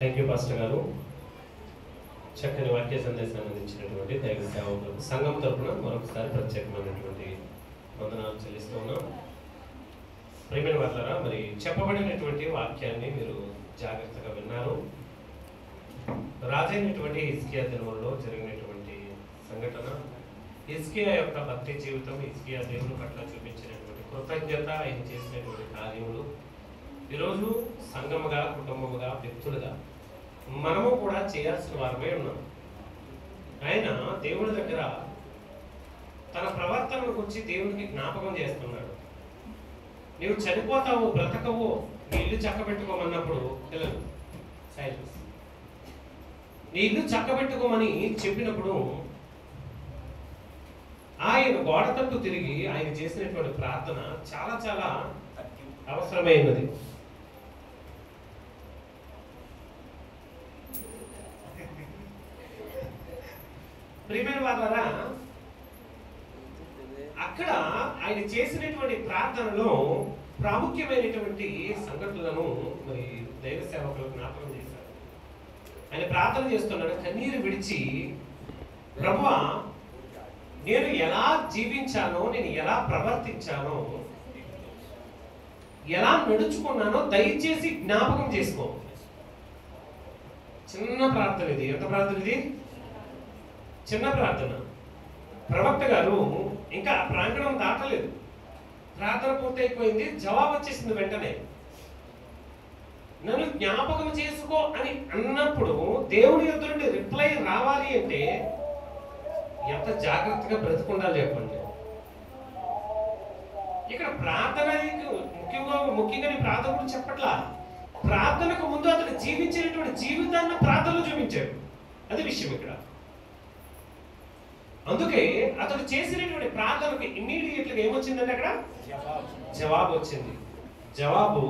Thank you pastor గారు. చక్కని వాక్య సందేశాన్ని అందించినటువంటి దైవ సేవకులకు సంఘం తరపున మరొకసారి ప్రత్యేకమైనటువంటి వందనాలు చెల్లిస్తూ ఉన్నాం. ప్రియమైన వారులారా, మరి చెప్పబడినటువంటి వాక్యాన్ని మీరు జాగ్రత్తగా విన్నారు. రాజైనటువంటి హిజ్కియా దినములలో జరిగినటువంటి సంఘటన, హిజ్కియా యొక్క భక్తి జీవితం, హిజ్కియా దేవుని పట్ల చూపించినటువంటి కృతజ్ఞత, ఆయన చేసినటువంటి కార్యములు ఈరోజు సంఘముగా, కుటుంబముగా, వ్యక్తులుగా మనము కూడా చేయాల్సిన వారమై ఉన్నాం. ఆయన దేవుని దగ్గర తన ప్రవర్తనను గురించి దేవునికి జ్ఞాపకం చేస్తున్నాడు. నీవు చనిపోతావు, బ్రతకవు, నీ ఇల్లు చక్కబెట్టుకోమన్నప్పుడు పిల్లలు సైలెన్స్, నీ ఇల్లు చక్కబెట్టుకోమని చెప్పినప్పుడు ఆయన గోడ తట్టు తిరిగి ఆయన చేసినటువంటి ప్రార్థన చాలా చాలా అవసరమైనది. ప్రియమైన వారులారా, అక్కడ ఆయన చేసినటువంటి ప్రార్థనలో ప్రాముఖ్యమైనటువంటి సంఘటనలను మరి దైవ సేవకులకు జ్ఞాపకం చేశారు. ఆయన ప్రార్థన చేస్తున్నాడు, కన్నీరు విడిచి, ప్రభువా, నేను ఎలా జీవించానో, నేను ఎలా ప్రవర్తించానో, ఎలా నడుచుకున్నానో దయచేసి జ్ఞాపకం చేసుకో. చిన్న ప్రార్థన ఇది. ఎంత ప్రార్థన ఇది? చిన్న ప్రార్థన. ప్రవక్త గారు ఇంకా ప్రాంగణం దాటలేదు, ప్రార్థన పూర్తయిపోయింది, జవాబు వచ్చేసింది వెంటనే. నన్ను జ్ఞాపకం చేసుకో అని అన్నప్పుడు దేవుని యొద్ద నుండి రిప్లై రావాలి అంటే ఎంత జాగ్రత్తగా బ్రతుకుండాలి చెప్పండి. ఇక్కడ ప్రార్థన ముఖ్యంగా నీ ప్రార్థన గురించి చెప్పట్లా. ప్రార్థనకు ముందు అతను జీవించినటువంటి జీవితాన్ని ప్రార్థనలో చూపించాడు. అది విషయం ఇక్కడ. అందుకే అతడు చేసినటువంటి ప్రార్థనకు ఇమ్మీడియట్గా ఏమొచ్చిందంటే అక్కడ జవాబు వచ్చింది. జవాబు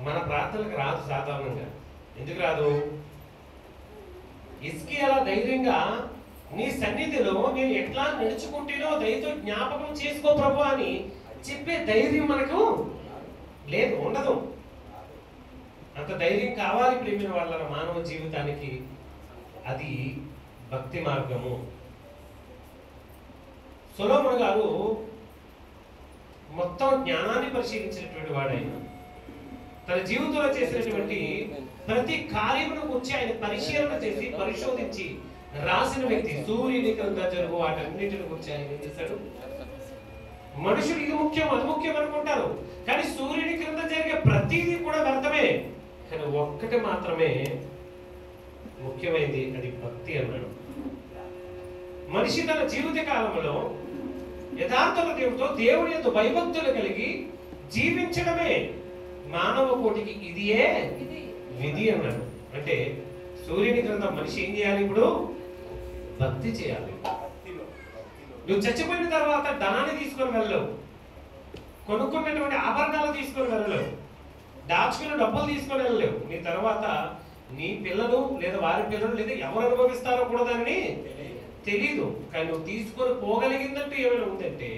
మన ప్రార్థనలకు రాదు సాధారణంగా. ఎందుకు రాదు? హిజ్కియా ధైర్యంగా నీ సన్నిధిలో నేను ఎట్లా నడుచుకుంటేనో దయతో జ్ఞాపకం చేసుకో ప్రభు అని చెప్పే ధైర్యం మనకు లేదు, ఉండదు. అంత ధైర్యం కావాలి ప్రేమిన వాళ్ళ మానవ జీవితానికి. అది భక్తి మార్గము. సొలొమోను గారు మొత్తం జ్ఞానాన్ని పరిశీలించినటువంటి వాడైన, తన జీవితంలో చేసినటువంటి ప్రతి కార్యమును గురించి ఆయన పరిశీలన చేసి పరిశోధించి రాసిన వ్యక్తి. సూర్యుని క్రింద జరుగు వాటన్నిటిని గురించి ఆయన ఏం చేశాడు? మనుషులు ఇది ముఖ్యం, అది ముఖ్యం అనుకుంటారు, కానీ సూర్యుని క్రింద జరిగే ప్రతిదీ కూడా వ్యర్థమే. కానీ ఒక్కటి మాత్రమే ముఖ్యమైనది, అది భక్తి అన్నాడు. మనిషి తన జీవిత కాలంలో యథార్థ హృదయంతో దేవుని యొక్క భయభక్తులు కలిగి జీవించడమే మానవ కోటికి ఇదియే విధి అన్నాడు. అంటే సూర్యుని క్రింద మనిషి ఏం చేయాలి? ఇప్పుడు భక్తి చేయాలి. నువ్వు చచ్చిపోయిన తర్వాత ధనాన్ని తీసుకొని వెళ్ళలేవు, కొనుక్కున్నటువంటి ఆభరణాలు తీసుకొని వెళ్ళలేవు, దాచుకున్న డబ్బులు తీసుకొని వెళ్ళలేవు. నీ తర్వాత నీ పిల్లలు లేదా వారి పిల్లలు లేదా ఎవరు అనుభవిస్తారో కూడా దాన్ని తెలీదు. కానీ నువ్వు తీసుకొని పోగలిగిందంటూ ఏమైనా ఉందంటే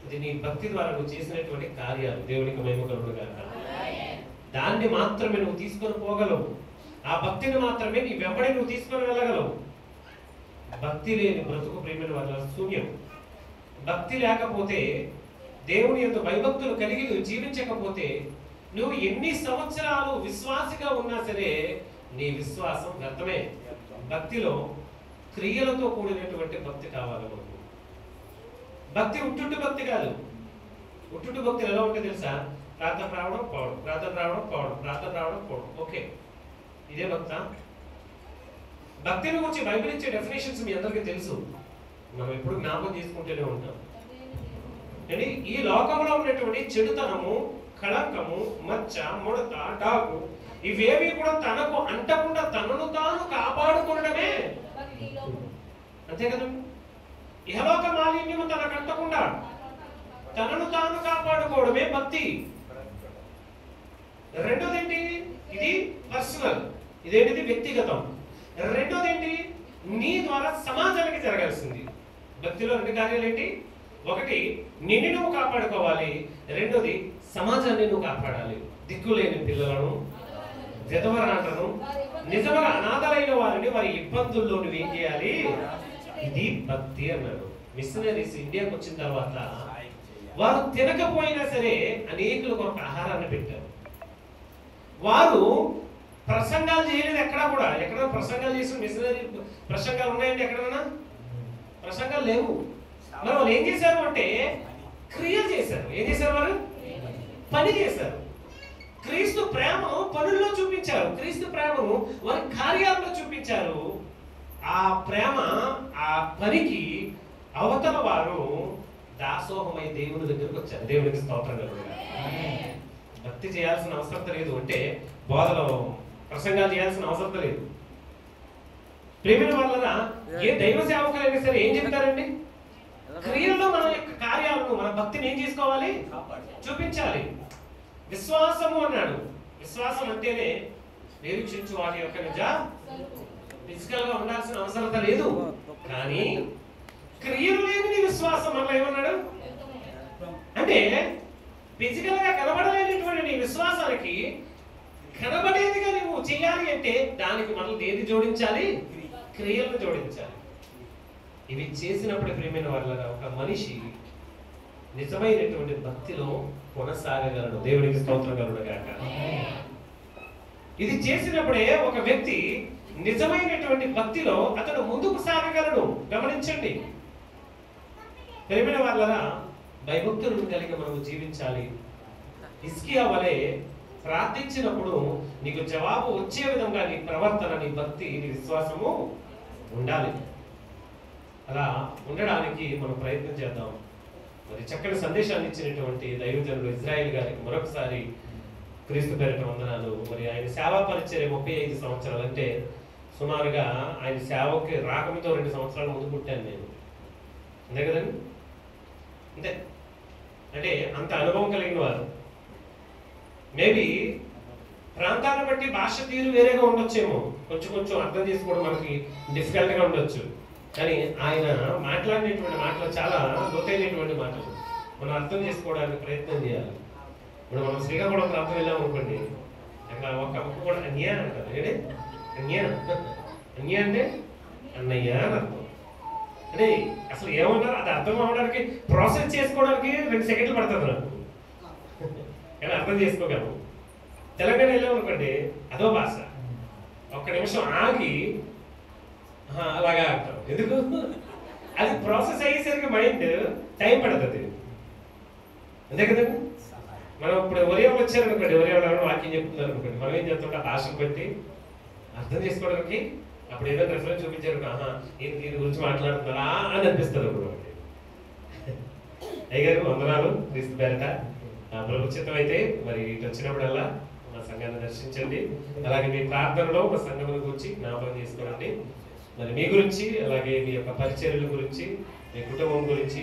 ఇది నీ భక్తి ద్వారా నువ్వు చేసినటువంటి కార్యాలు. దేవునికి మహిమ కలుగును గాక. దాన్ని మాత్రమే నువ్వు తీసుకొని పోగలవు. ఆ భక్తిని మాత్రమే నీ వెంబడి నువ్వు తీసుకొని వెళ్ళగలవు. భక్తి లేని బ్రతుకు ప్రేమిన వాళ్ళ శూన్యం. భక్తి లేకపోతే, దేవుని యొక్క భయభక్తులు కలిగి నువ్వు జీవించకపోతే, నువ్వు ఎన్ని సంవత్సరాలు విశ్వాసిగా ఉన్నా సరే నీ విశ్వాసం వ్యర్థమే. భక్తిలో క్రియలతో కూడినటువంటి భక్తి కావాలి మనకు. భక్తి ఉట్టుంటి భక్తి కాదు. ఉట్టుంటి భక్తి ఎలా ఉంటే తెలుసా? ప్రార్థన రావడం పోవడం, ప్రార్థన రావడం పోవడం, ప్రార్థన రావడం పోవడం. ఓకే, ఇదే భక్త? భక్తిని గురించి బైబిల్ ఇచ్చే డెఫినేషన్స్ మీ అందరికీ తెలుసు. మనం ఎప్పుడు జ్ఞాపకం చేసుకుంటూనే ఉంటాం. అంటే ఈ లోకంలో ఉన్నటువంటి చెడుతనము, కళంకము, మచ్చ, ముడత, డాగు ఇవేవి కూడా తనకు అంటకుండా తనను తాను కాపాడుకోవడమే. అంతే కదా? ఇహలోక మాలిన్యము తనకు అంటకుండా తనను తాను కాపాడుకోవడమే భక్తి. రెండోది ఏంటి? ఇది పర్సనల్, ఇదేంటిది వ్యక్తిగతం. రెండోది ఏంటి? నీ ద్వారా సమాజానికి జరగాల్సింది. భక్తిలో రెండు కార్యాలు ఏంటి? ఒకటి నిన్ను నువ్వు కాపాడుకోవాలి, రెండోది సమాజాన్ని నువ్వు కాపాడాలి. దిక్కులేని పిల్లలను విధవరాటను, నిజముగా అనాథలైన వారిని వారి ఇబ్బందుల్లో నువ్వు ఏం చేయాలి? ఇది భక్తి అన్నాడు. మిషనరీస్ ఇండియాకి వచ్చిన తర్వాత వారు తినకపోయినా సరే అనేకుల కొరకు ఆహారాన్ని పెట్టారు. వారు ప్రసంగాలు చేయలేదు ఎక్కడా కూడా. ఎక్కడ ప్రసంగాలు చేసిన మిషనరీ ప్రసంగాలు ఉన్నాయండి? ఎక్కడన్నా ప్రసంగాలు లేవు. మరి వాళ్ళు ఏం చేశారు అంటే క్రియలు చేశారు. ఏం చేశారు? వారు పని చేశారు. క్రీస్తు ప్రేమను పనుల్లో చూపించారు. క్రీస్తు ప్రేమను వారి కార్యాల్లో చూపించారు. ఆ ప్రేమ, ఆ పనికి అవతల వారు దాసోహమై దేవుని దగ్గరకు వచ్చారు. దేవునికి స్తోత్రం కలుగుగా. భక్తి చేయాల్సిన అవసరం లేదు, అంటే బోధలో ప్రసంగాలు చేయాల్సిన అవసరం లేదు. ప్రేమిన వల్ల ఏ దైవ సేవకులైనా సరే ఏం చెప్తారండి? క్రియల్లో మన యొక్క కార్యాలను, మన భక్తిని ఏం చేసుకోవాలి? చూపించాలి. విశ్వాసము అన్నాడు. విశ్వాసం అంటేనే నిరీక్షించు వాటి యొక్క నిజ ఫిజికల్ గా ఉండాల్సిన అవసరం లేదు. కానీ క్రియలు లేని నీ విశ్వాసం వల్ల ఏమన్నాడు అంటే ఫిజికల్ గా కనబడలేనటువంటి నీ విశ్వాసానికి కనబడేదిగా నువ్వు చేయాలి అంటే దానికి మనం ఏది జోడించాలి? క్రియలను జోడించాలి. ఇవి చేసినప్పుడు ప్రియమైన వాళ్ళ ఒక మనిషి నిజమైనటువంటి భక్తిలో కొనసాగగలడు. దేవునికి స్తోత్రం కలుగును గాక. ఇది చేసినప్పుడే ఒక వ్యక్తి నిజమైనటువంటి భక్తిలో అతడు ముందుకు సాగగలడు. గమనించండి ప్రియమైన వాళ్ళరా, భయభక్తులను కలిగి మనము జీవించాలి. హిజ్కియా వలె ప్రార్థించినప్పుడు నీకు జవాబు వచ్చే విధంగా నీ ప్రవర్తన, నీ భక్తి, నీ విశ్వాసము ఉండాలి. అలా ఉండడానికి మనం ప్రయత్నం చేద్దాం. మరి చక్కటి సందేశాన్ని ఇచ్చినటువంటి దైవజనుడు ఇజ్రాయిల్ గారికి మరొకసారి క్రీస్తు పేరిట వందనాలు. మరి ఆయన సేవా పరిచర్య 35 సంవత్సరాలు, అంటే సుమారుగా ఆయన సేవకి రాకముతో 2 సంవత్సరాల ముందు పుట్టాను నేను. అంతే కదండి? అంతే. అంటే అంత అనుభవం కలిగిన వారు. మేబీ ప్రాంతాన్ని బట్టి భాష తీరు వేరేగా ఉండొచ్చేమో, కొంచెం అర్థం చేసుకోవడం మనకి డిఫికల్ట్గా ఉండొచ్చు. కానీ ఆయన మాట్లాడినటువంటి మాటలు చాలా లోతైనటువంటి మాటలు. మనం అర్థం చేసుకోవడానికి ప్రయత్నం చేయాలి. ఇప్పుడు మనం శ్రీకాకుళం ప్రాంతం వెళ్ళాం అనుకోండి, అక్కడ ఒక అమ్మ కూడా అన్య అంటారు. ఏంటి అన్య? అన్య అంటే అన్నయ్య అని అర్థం. అంటే అసలు ఏమన్నారు అది అర్థం అవ్వడానికి ప్రాసెస్ చేసుకోవడానికి 2 సెకండ్లు పడుతుంది నాకు, కానీ అర్థం చేసుకోగలము. తెలంగాణ వెళ్ళామనుకోండి అదో భాష, 1 నిమిషం ఆగి అలాగా అంటాం. ఎందుకు? అది ప్రాసెస్ అయ్యేసరికి మైండ్ టైం పడుతుంది. అంతే కదండి? మనం ఇప్పుడు ఒరియాలు వచ్చారనుకోండి, ఒరియాలు వాక్యం చెప్తున్నారు అనుకోండి, మనం ఏం చెప్తుంటే భాషను బట్టి అర్థం చేసుకోవడానికి అప్పుడు ఏదో రెఫరెన్స్ చూపించారు, దీని గురించి మాట్లాడుతున్నారా అని అనిపిస్తుంది. అప్పుడు అయ్యగారు వందనాలు. క్రీస్తు పేరట ప్రభు చిత్తం అయితే మరి ఇటు వచ్చినప్పుడల్లా మా సంఘాన్ని దర్శించండి. అలాగే మీ ప్రార్థనలో మా సంఘం గురించి జ్ఞాపకం చేసుకోండి. మరి మీ గురించి, అలాగే మీ యొక్క పరిచర్యల గురించి, మీ కుటుంబం గురించి,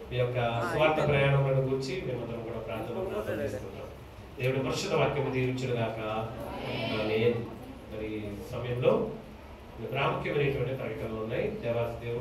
మీ యొక్క స్వార్థ ప్రయాణం గురించి మేమందరం కూడా ప్రార్థన చేసుకుంటాం. దేవుడి పరిశుద్ధ వాక్యం దీవించుగాక. మరి సమయంలో ప్రాముఖ్యమైనటువంటి ప్రకటనలు ఉన్నాయి. దేవాది దేవుడు